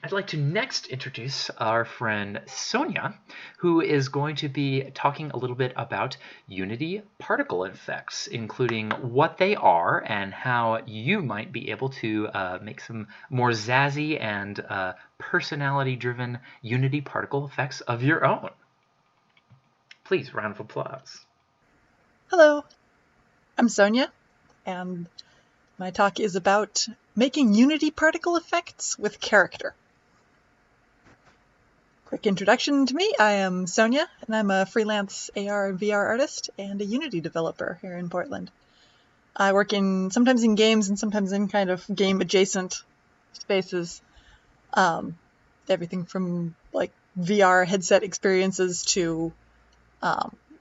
I'd like to next introduce our friend Sonya, who is going to be talking a little bit about Unity particle effects, including what they are and how you might be able to make some more zazzy and personality-driven Unity particle effects of your own. Please, round of applause. Hello, I'm Sonya, and my talk is about making Unity particle effects with character. Quick introduction to me, I am Sonya, and I'm a freelance AR and VR artist and a Unity developer here in Portland. I work sometimes in games and sometimes in kind of game-adjacent spaces. Everything from like VR headset experiences to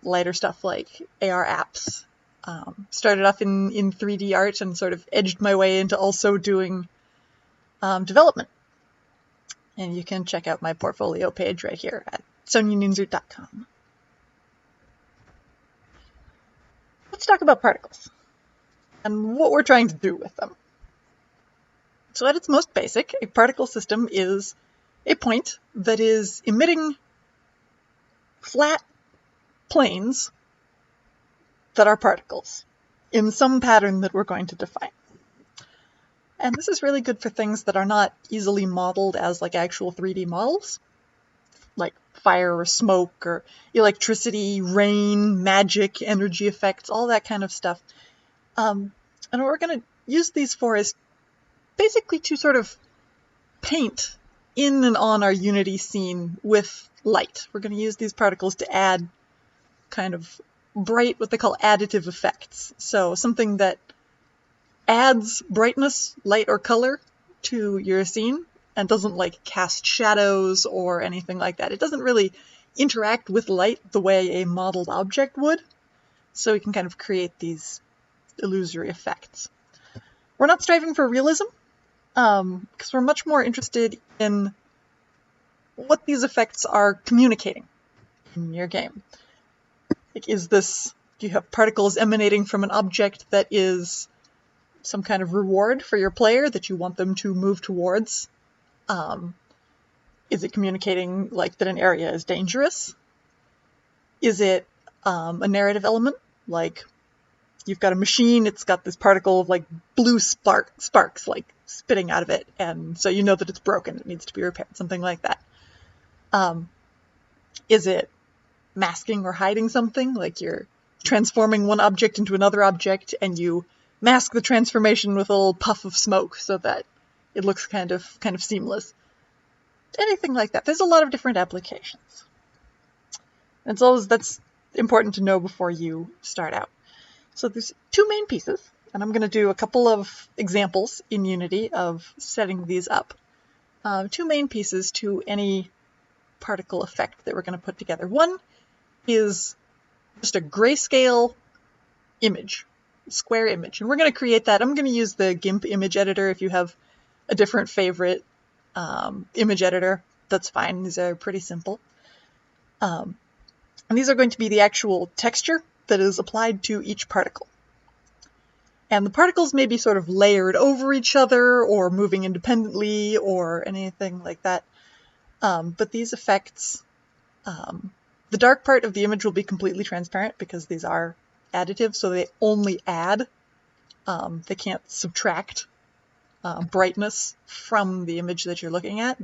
lighter stuff like AR apps. Started off in 3D art and sort of edged my way into also doing development. And you can check out my portfolio page right here at sonyaneunzert.com. Let's talk about particles and what we're trying to do with them. So at its most basic, a particle system is a point that is emitting flat planes that are particles in some pattern that we're going to define. And this is really good for things that are not easily modeled as like actual 3D models, like fire or smoke or electricity, rain, magic, energy effects, all that kind of stuff. And what we're going to use these for is basically to sort of paint in and on our Unity scene with light. We're going to use these particles to add kind of bright, what they call additive effects. So something that adds brightness, light, or color to your scene and doesn't like cast shadows or anything like that. It doesn't really interact with light the way a modeled object would. So we can kind of create these illusory effects. We're not striving for realism because we're much more interested in what these effects are communicating in your game. Like, do you have particles emanating from an object that is some kind of reward for your player that you want them to move towards? Is it communicating like that an area is dangerous? Is it a narrative element? Like you've got a machine, it's got this particle of like blue sparks like spitting out of it, and so you know that it's broken, it needs to be repaired, something like that. Is it masking or hiding something? Like you're transforming one object into another object and you mask the transformation with a little puff of smoke so that it looks kind of seamless. Anything like that. There's a lot of different applications. And so that's important to know before you start out. So there's two main pieces, and I'm going to do a couple of examples in Unity of setting these up. Two main pieces to any particle effect that we're going to put together. One is just a grayscale image. Square image, and we're going to create that. I'm going to use the GIMP image editor. If you have a different favorite image editor, that's fine. These are pretty simple. And these are going to be the actual texture that is applied to each particle. And the particles may be sort of layered over each other or moving independently or anything like that. But these effects, the dark part of the image will be completely transparent because these are additive, so they only add. They can't subtract brightness from the image that you're looking at.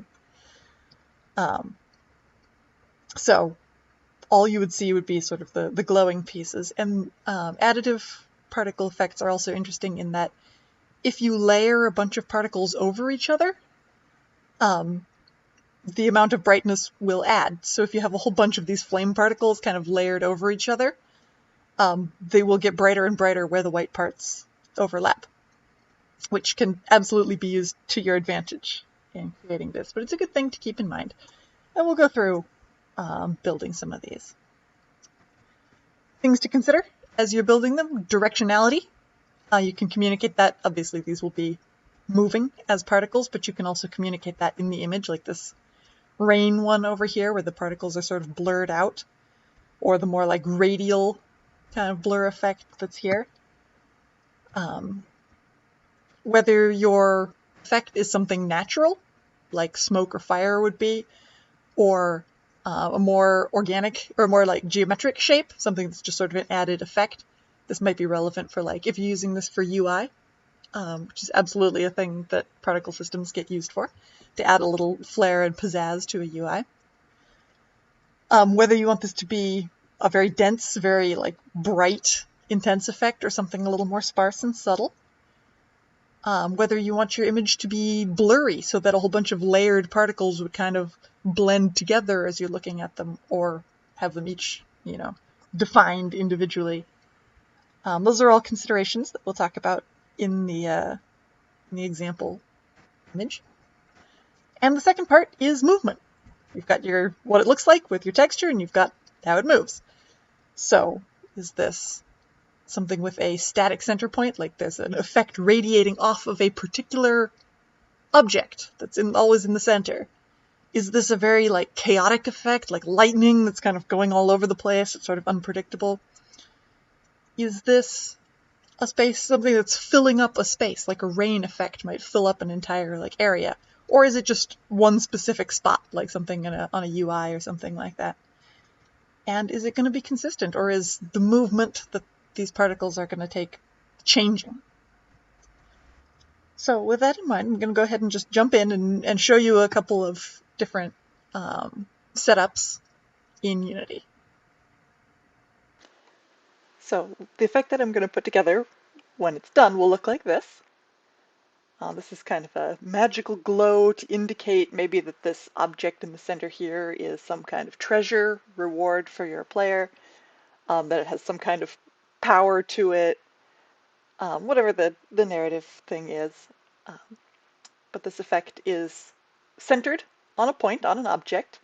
So all you would see would be sort of the glowing pieces. And additive particle effects are also interesting in that if you layer a bunch of particles over each other, the amount of brightness will add. So if you have a whole bunch of these flame particles kind of layered over each other, they will get brighter and brighter where the white parts overlap, which can absolutely be used to your advantage in creating this. But it's a good thing to keep in mind. And we'll go through building some of these. Things to consider as you're building them: directionality. You can communicate that. Obviously, these will be moving as particles, but you can also communicate that in the image, like this rain one over here, where the particles are sort of blurred out, or the more like radial kind of blur effect that's here. Whether your effect is something natural like smoke or fire would be, or a more organic or more like geometric shape, something that's just sort of an added effect. This might be relevant for like if you're using this for UI, which is absolutely a thing that particle systems get used for, to add a little flair and pizzazz to a UI. Whether you want this to be a very dense, very like bright, intense effect or something a little more sparse and subtle. Whether you want your image to be blurry so that a whole bunch of layered particles would kind of blend together as you're looking at them, or have them each, defined individually. Those are all considerations that we'll talk about in the example image. And the second part is movement. You've got what it looks like with your texture, and you've got how it moves. So is this something with a static center point, like there's an effect radiating off of a particular object that's always in the center? Is this a very like chaotic effect, like lightning that's kind of going all over the place? It's sort of unpredictable. Is this a space, something that's filling up a space, like a rain effect might fill up an entire like area? Or is it just one specific spot, like something on a UI or something like that? And is it going to be consistent, or is the movement that these particles are going to take changing? So with that in mind, I'm going to go ahead and just jump in and show you a couple of different setups in Unity. So the effect that I'm going to put together when it's done will look like this. This is kind of a magical glow to indicate maybe that this object in the center here is some kind of treasure, reward for your player, that it has some kind of power to it, whatever the narrative thing is. But this effect is centered on a point, on an object,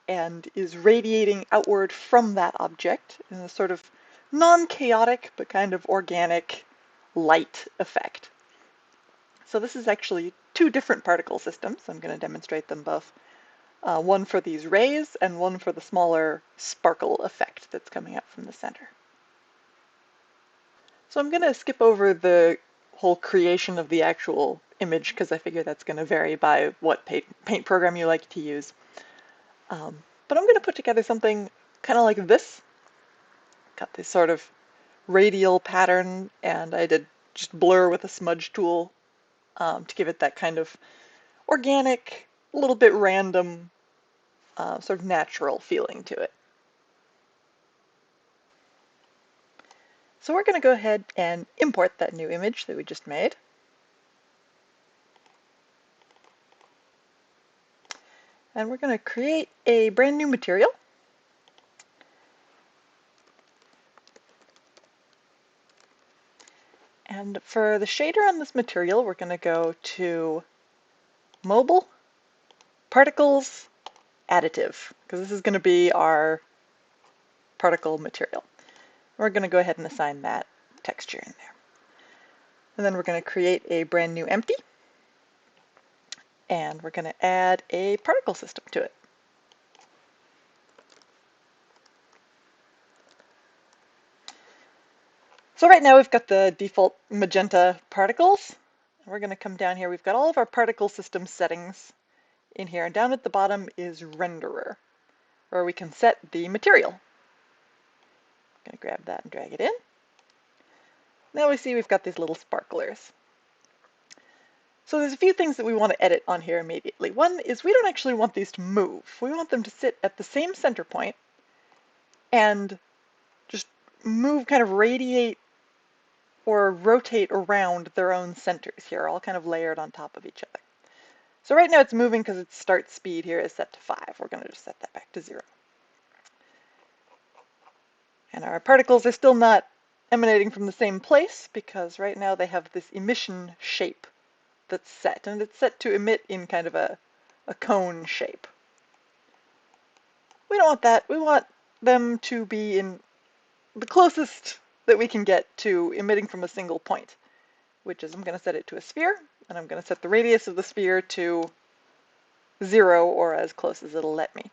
and is radiating outward from that object in a sort of non-chaotic but kind of organic light effect. So this is actually two different particle systems. I'm going to demonstrate them both. One for these rays and one for the smaller sparkle effect that's coming up from the center. So I'm going to skip over the whole creation of the actual image because I figure that's going to vary by what paint program you like to use. But I'm going to put together something kind of like this. Got this sort of radial pattern, and I did just blur with a smudge tool to give it that kind of organic, a little bit random, sort of natural feeling to it. So we're going to go ahead and import that new image that we just made. And we're going to create a brand new material. And for the shader on this material, we're going to go to Mobile, Particles, Additive, because this is going to be our particle material. We're going to go ahead and assign that texture in there. And then we're going to create a brand new empty. And we're going to add a particle system to it. So right now we've got the default magenta particles. We're going to come down here. We've got all of our particle system settings in here. And down at the bottom is renderer, where we can set the material. I'm going to grab that and drag it in. Now we see we've got these little sparklers. So there's a few things that we want to edit on here immediately. One is we don't actually want these to move. We want them to sit at the same center point and just move, kind of radiate or rotate around their own centers here, all kind of layered on top of each other. So right now it's moving because its start speed here is set to 5. We're going to just set that back to 0. And our particles are still not emanating from the same place because right now they have this emission shape that's set, and it's set to emit in kind of a cone shape. We don't want that. We want them to be in the closest that we can get to emitting from a single point, which is I'm going to set it to a sphere, and I'm going to set the radius of the sphere to 0 or as close as it'll let me.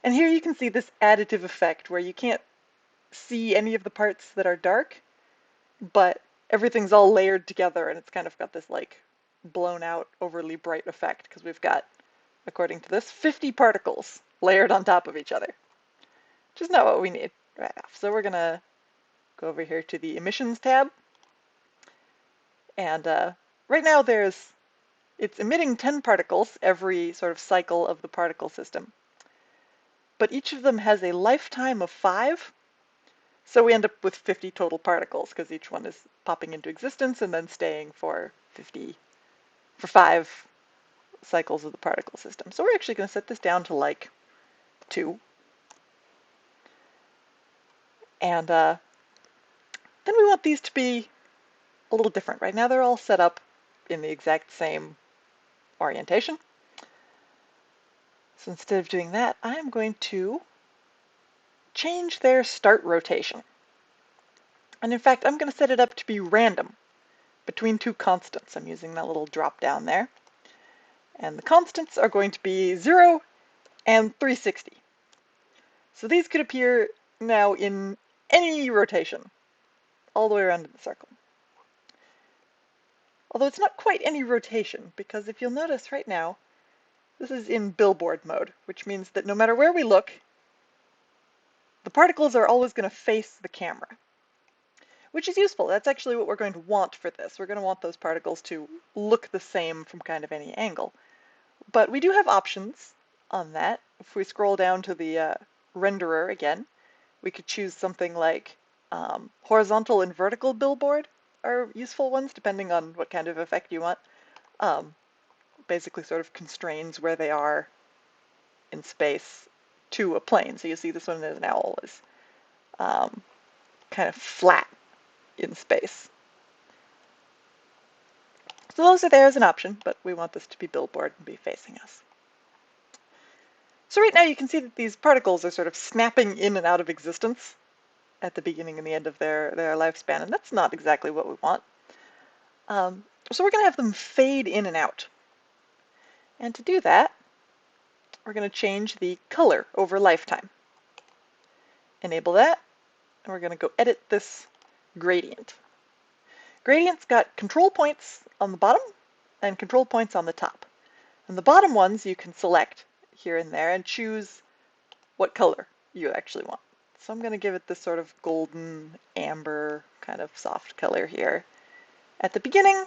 And here you can see this additive effect where you can't see any of the parts that are dark, but everything's all layered together and it's kind of got this like blown out, overly bright effect because we've got, according to this, 50 particles layered on top of each other, which is not what we need right off. So we're going to go over here to the emissions tab. And right now it's emitting 10 particles every sort of cycle of the particle system. But each of them has a lifetime of 5. So we end up with 50 total particles because each one is popping into existence and then staying for 5 cycles of the particle system. So we're actually going to set this down to like 2. And then we want these to be a little different. Right now they're all set up in the exact same orientation. So instead of doing that, I'm going to change their start rotation. And in fact, I'm going to set it up to be random between 2 constants. I'm using that little drop down there. And the constants are going to be 0 and 360. So these could appear now in any rotation, all the way around in the circle. Although it's not quite any rotation, because if you'll notice right now, this is in billboard mode, which means that no matter where we look, the particles are always going to face the camera, which is useful. That's actually what we're going to want for this. We're going to want those particles to look the same from kind of any angle. But we do have options on that. If we scroll down to the renderer again, we could choose something like horizontal and vertical billboard are useful ones, depending on what kind of effect you want. Basically sort of constrains where they are in space to a plane. So you see this one as an owl is kind of flat in space. So those are there as an option, but we want this to be billboard and be facing us. So right now you can see that these particles are sort of snapping in and out of existence at the beginning and the end of their lifespan, and that's not exactly what we want. So we're going to have them fade in and out. And to do that, we're going to change the color over lifetime. Enable that, and we're going to go edit this gradient. Gradient's got control points on the bottom and control points on the top. And the bottom ones you can select here and there and choose what color you actually want. So I'm going to give it this sort of golden, amber kind of soft color here at the beginning.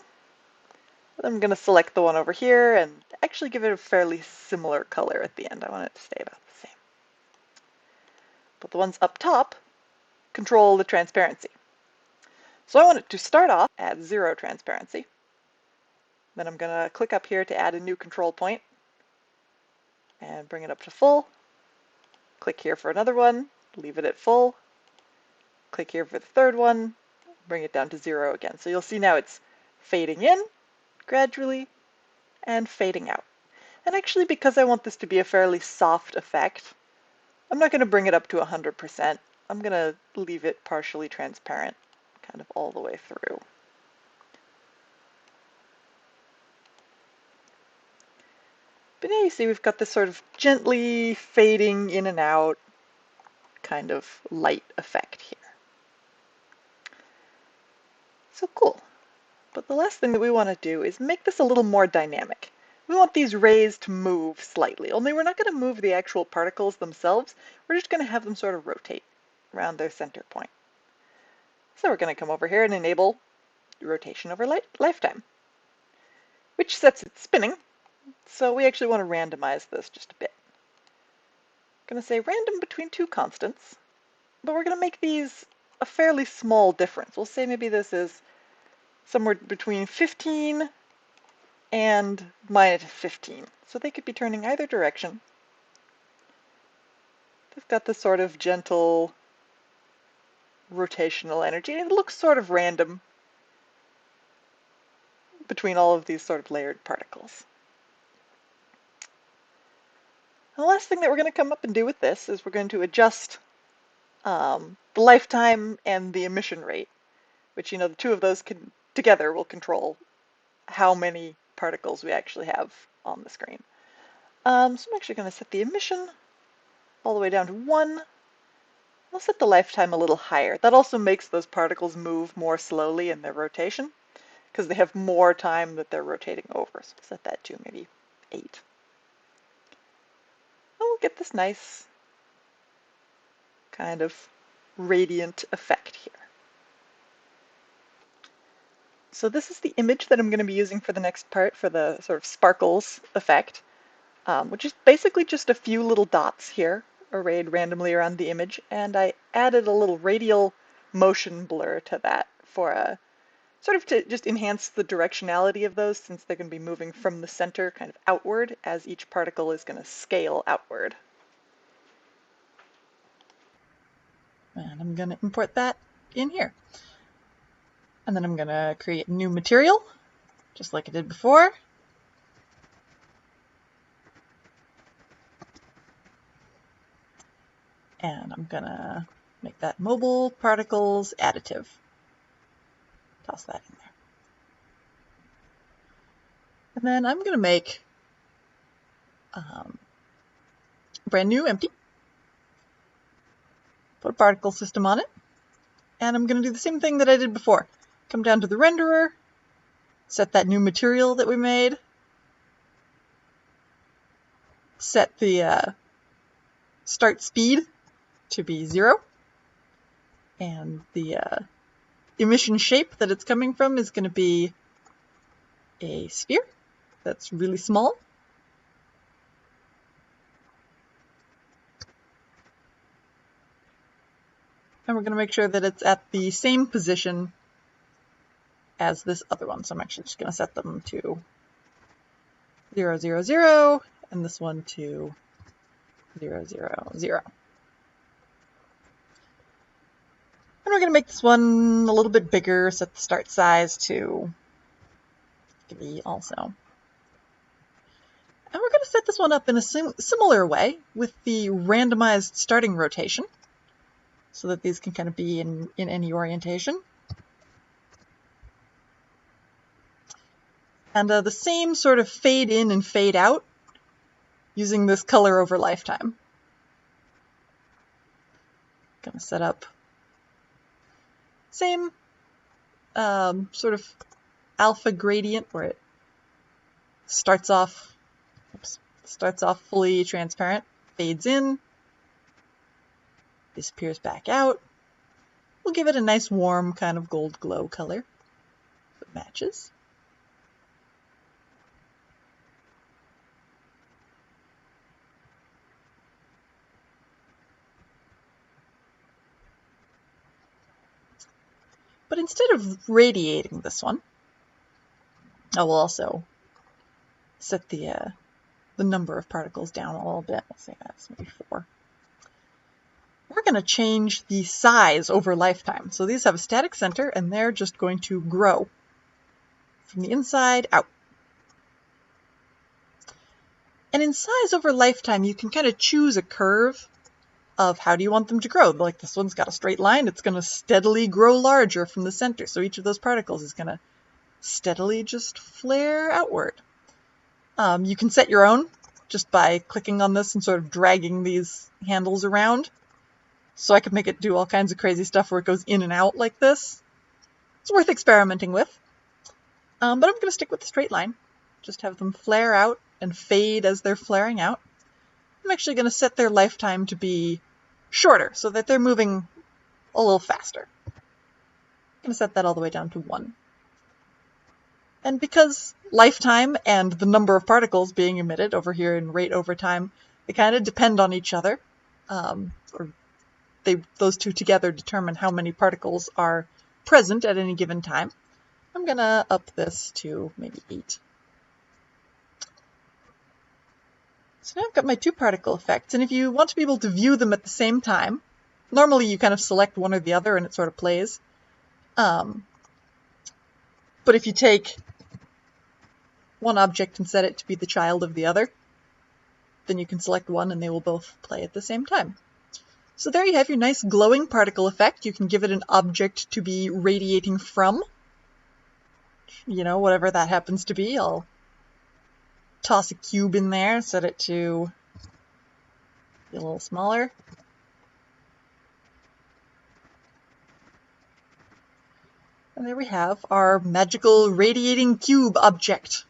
I'm going to select the one over here and actually give it a fairly similar color at the end. I want it to stay about the same. But the ones up top control the transparency. So I want it to start off at 0 transparency. Then I'm going to click up here to add a new control point and bring it up to full. Click here for another one, leave it at full. Click here for the third one, bring it down to 0 again. So you'll see now it's fading in gradually and fading out. And actually, because I want this to be a fairly soft effect, I'm not going to bring it up to 100%. I'm going to leave it partially transparent kind of all the way through. But now you see we've got this sort of gently fading in and out kind of light effect here. So cool. But the last thing that we want to do is make this a little more dynamic. We want these rays to move slightly, only we're not going to move the actual particles themselves. We're just going to have them sort of rotate around their center point. So we're going to come over here and enable rotation over lifetime, which sets it spinning. So we actually want to randomize this just a bit. I'm going to say random between 2 constants, but we're going to make these a fairly small difference. We'll say maybe this is somewhere between 15 and minus 15. So they could be turning either direction. They've got this sort of gentle rotational energy. It looks sort of random between all of these sort of layered particles. The last thing that we're going to come up and do with this is we're going to adjust the lifetime and the emission rate, which, you know, the two of those together will control how many particles we actually have on the screen. So I'm actually going to set the emission all the way down to 1. I'll set the lifetime a little higher. That also makes those particles move more slowly in their rotation, because they have more time that they're rotating over. So we'll set that to maybe 8. And we'll get this nice kind of radiant effect here. So this is the image that I'm going to be using for the next part for the sort of sparkles effect, which is basically just a few little dots here arrayed randomly around the image, and I added a little radial motion blur to that for a sort of to just enhance the directionality of those, since they're going to be moving from the center kind of outward as each particle is going to scale outward. And I'm going to import that in here. And then I'm going to create a new material, just like I did before. And I'm going to make that mobile particles additive. Toss that in there. And then I'm going to make a brand new empty. Put a particle system on it. And I'm going to do the same thing that I did before. Come down to the renderer, set that new material that we made, set the start speed to be 0, and the emission shape that it's coming from is going to be a sphere that's really small. And we're going to make sure that it's at the same position as this other one. So I'm actually just going to set them to 0, 0, 0, and this one to 0, 0, 0. And we're going to make this one a little bit bigger, set the start size to 3 also. And we're going to set this one up in a similar way with the randomized starting rotation, so that these can kind of be in any orientation. And the same sort of fade in and fade out using this color over lifetime. Gonna set up same sort of alpha gradient where it starts off fully transparent, fades in, disappears back out. We'll give it a nice warm kind of gold glow color so it matches. But instead of radiating this one, I will also set the number of particles down a little bit. Let's say that's maybe 4. We're going to change the size over lifetime. So these have a static center, and they're just going to grow from the inside out. And in size over lifetime, you can kind of choose a curve of how do you want them to grow. Like this one's got a straight line. It's going to steadily grow larger from the center. So each of those particles is going to steadily just flare outward. You can set your own just by clicking on this and sort of dragging these handles around. So I could make it do all kinds of crazy stuff where it goes in and out like this. It's worth experimenting with. But I'm going to stick with the straight line. Just have them flare out and fade as they're flaring out. I'm actually going to set their lifetime to be shorter so that they're moving a little faster. I'm going to set that all the way down to 1. And because lifetime and the number of particles being emitted over here in rate over time, they kind of depend on each other. Those two together determine how many particles are present at any given time. I'm going to up this to maybe 8. So now I've got my 2 particle effects, and if you want to be able to view them at the same time, normally you kind of select one or the other and it sort of plays. But if you take one object and set it to be the child of the other, then you can select one and they will both play at the same time. So there you have your nice glowing particle effect. You can give it an object to be radiating from. You know, whatever that happens to be. I'll toss a cube in there, set it to be a little smaller. And And there we have our magical radiating cube object.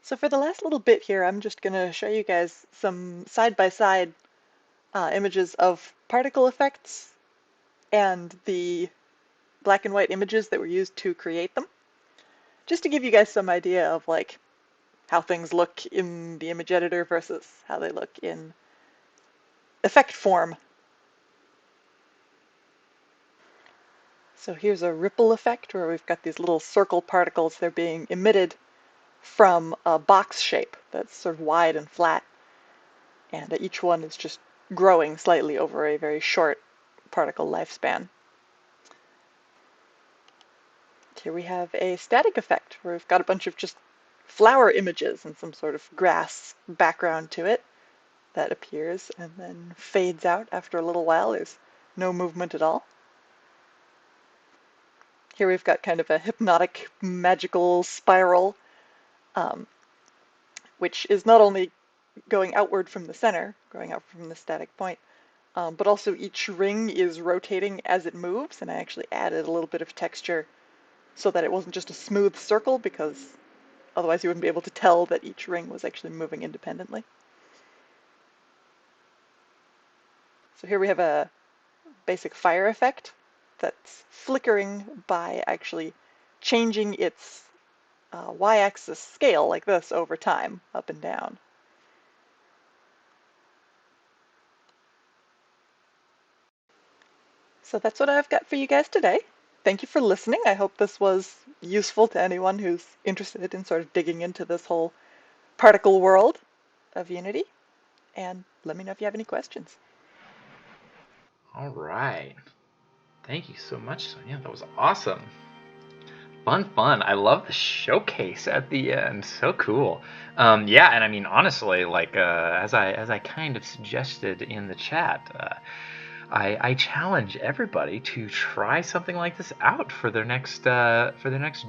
So for the last little bit here, I'm just going to show you guys some side-by-side images of particle effects and the black and white images that were used to create them, just to give you guys some idea of like how things look in the image editor versus how they look in effect form. So here's a ripple effect where we've got these little circle particles. They're being emitted from a box shape that's sort of wide and flat, and each one is just growing slightly over a very short particle lifespan. Here we have a static effect where we've got a bunch of just flower images and some sort of grass background to it that appears and then fades out after a little while. There's no movement at all. Here we've got kind of a hypnotic magical spiral, which is not only going outward from the center, going out from the static point, but also each ring is rotating as it moves, and I actually added a little bit of texture so that it wasn't just a smooth circle, because otherwise you wouldn't be able to tell that each ring was actually moving independently. So here we have a basic fire effect that's flickering by actually changing its y-axis scale like this over time, up and down. So that's what I've got for you guys today. Thank you for listening. I hope this was useful to anyone who's interested in sort of digging into this whole particle world of Unity. And let me know if you have any questions. All right. Thank you so much, Sonya. That was awesome. Fun. I love the showcase at the end. So cool. Yeah, and I mean, honestly, like as I kind of suggested in the chat, I challenge everybody to try something like this out for their next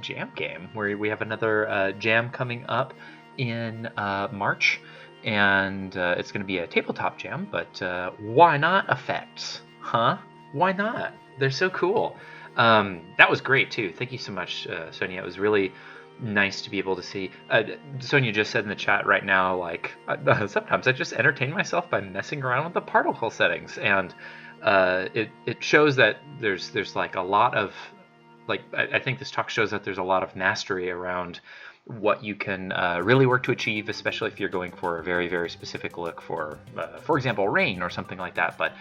jam game, where we have another jam coming up in March, and it's going to be a tabletop jam. But why not effects? Huh? Why not? They're so cool. That was great too. Thank you so much, Sonya. It was really nice to be able to see. Sonya just said in the chat right now, like sometimes I just entertain myself by messing around with the particle settings, and it shows that there's like a lot of like I think this talk shows that there's a lot of mastery around what you can really work to achieve, especially if you're going for a very, very specific look for example, rain or something like that. But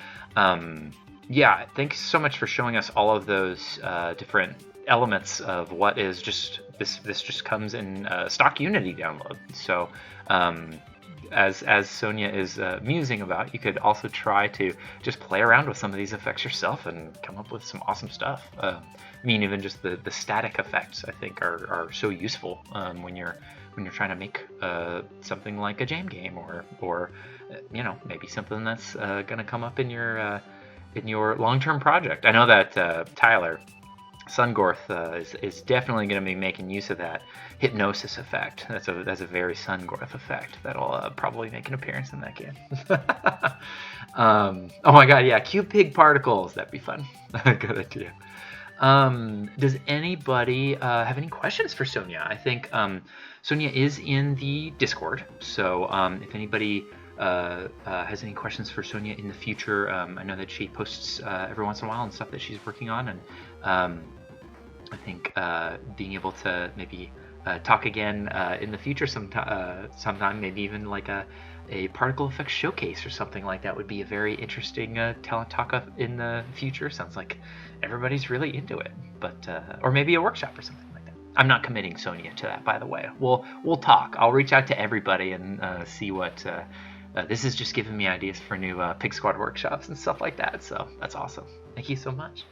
yeah, thanks so much for showing us all of those different elements of what is just this just comes in stock Unity download. So as Sonya is musing about, you could also try to just play around with some of these effects yourself and come up with some awesome stuff. I mean, even just the static effects, I think, are so useful when you're trying to make something like a jam game, or you know, maybe something that's going to come up in your long-term project. I know that Tyler Sungorth is definitely going to be making use of that hypnosis effect. That's a very Sungorth effect that'll probably make an appearance in that game. Oh my god, yeah, cube pig particles. That'd be fun. Good idea. Does anybody have any questions for Sonya? I think Sonya is in the Discord, so if anybody has any questions for Sonya in the future, I know that she posts every once in a while and stuff that she's working on, and I think being able to maybe talk again in the future sometime, maybe even like a particle effects showcase or something like that would be a very interesting talent talk in the future. Sounds like everybody's really into it, but or maybe a workshop or something like that. I'm not committing Sonya to that, by the way. We'll talk. I'll reach out to everybody and see what. This is just giving me ideas for new PIGSquad workshops and stuff like that. So that's awesome. Thank you so much.